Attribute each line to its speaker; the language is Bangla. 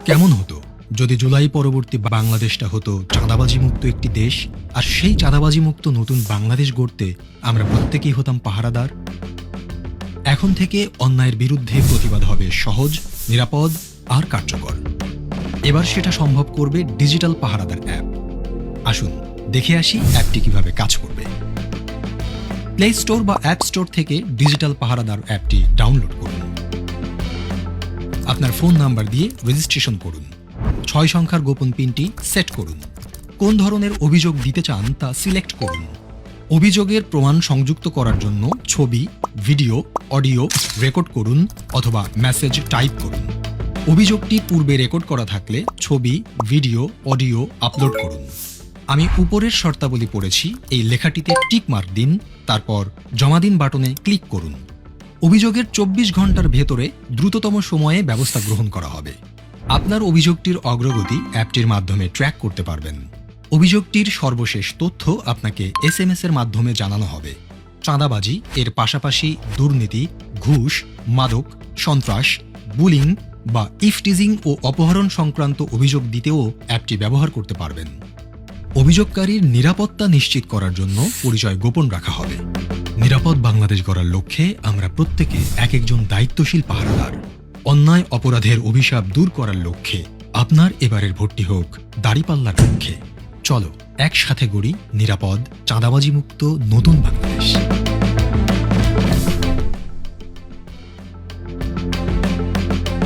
Speaker 1: কেমন হতো যদি জুলাই পরবর্তী বাংলাদেশটা হতো চাঁদাবাজি মুক্ত একটি দেশ, আর সেই চাঁদাবাজি মুক্ত নতুন বাংলাদেশ গড়তে আমরা প্রত্যেকেই হতাম পাহারাদার। এখন থেকে অন্যায়ের বিরুদ্ধে প্রতিবাদ হবে সহজ, নিরাপদ আর কার্যকর। এবার সেটা সম্ভব করবে ডিজিটাল পাহারাদার অ্যাপ। আসুন দেখে আসি অ্যাপটি কিভাবে কাজ করবে। প্লে স্টোর বা অ্যাপ স্টোর থেকে ডিজিটাল পাহারাদার অ্যাপটি ডাউনলোড করুন। আপনার ফোন নাম্বার দিয়ে রেজিস্ট্রেশন করুন। 6 সংখ্যার গোপন পিনটি সেট করুন। কোন ধরনের অভিযোগ দিতে চান তা সিলেক্ট করুন। অভিযোগের প্রমাণ সংযুক্ত করার জন্য ছবি, ভিডিও, অডিও রেকর্ড করুন অথবা মেসেজ টাইপ করুন। অভিযোগটি পূর্বে রেকর্ড করা থাকলে ছবি, ভিডিও, অডিও আপলোড করুন। আমি উপরের শর্তাবলী পড়েছি, এই লেখাটিতে টিক মার্ক দিন, তারপর জমা দিন বাটনে ক্লিক করুন। অভিযোগের 24 ঘন্টার ভেতরে দ্রুততম সময়ে ব্যবস্থা গ্রহণ করা হবে। আপনার অভিযোগটির অগ্রগতি অ্যাপটির মাধ্যমে ট্র্যাক করতে পারবেন। অভিযোগটির সর্বশেষ তথ্য আপনাকে SMS এর মাধ্যমে জানানো হবে। চাঁদাবাজি এর পাশাপাশি দুর্নীতি, ঘুষ, মাদক, সন্ত্রাস, বুলিং বা ইফটিজিং ও অপহরণ সংক্রান্ত অভিযোগ দিতেও অ্যাপটি ব্যবহার করতে পারবেন। অভিযোগকারীর নিরাপত্তা নিশ্চিত করার জন্য পরিচয় গোপন রাখা হবে। নিরাপদ বাংলাদেশ গড়ার লক্ষ্যে আমরা প্রত্যেকে এক একজন দায়িত্বশীল পাহারাদার। অন্যায় অপরাধের অভিশাপ দূর করার লক্ষ্যে আপনার এবারের ভোটটি হোক দাঁড়িপাল্লার পক্ষে। চলো একসাথে গড়ি নিরাপদ, চাঁদাবাজি মুক্ত নতুন বাংলাদেশ।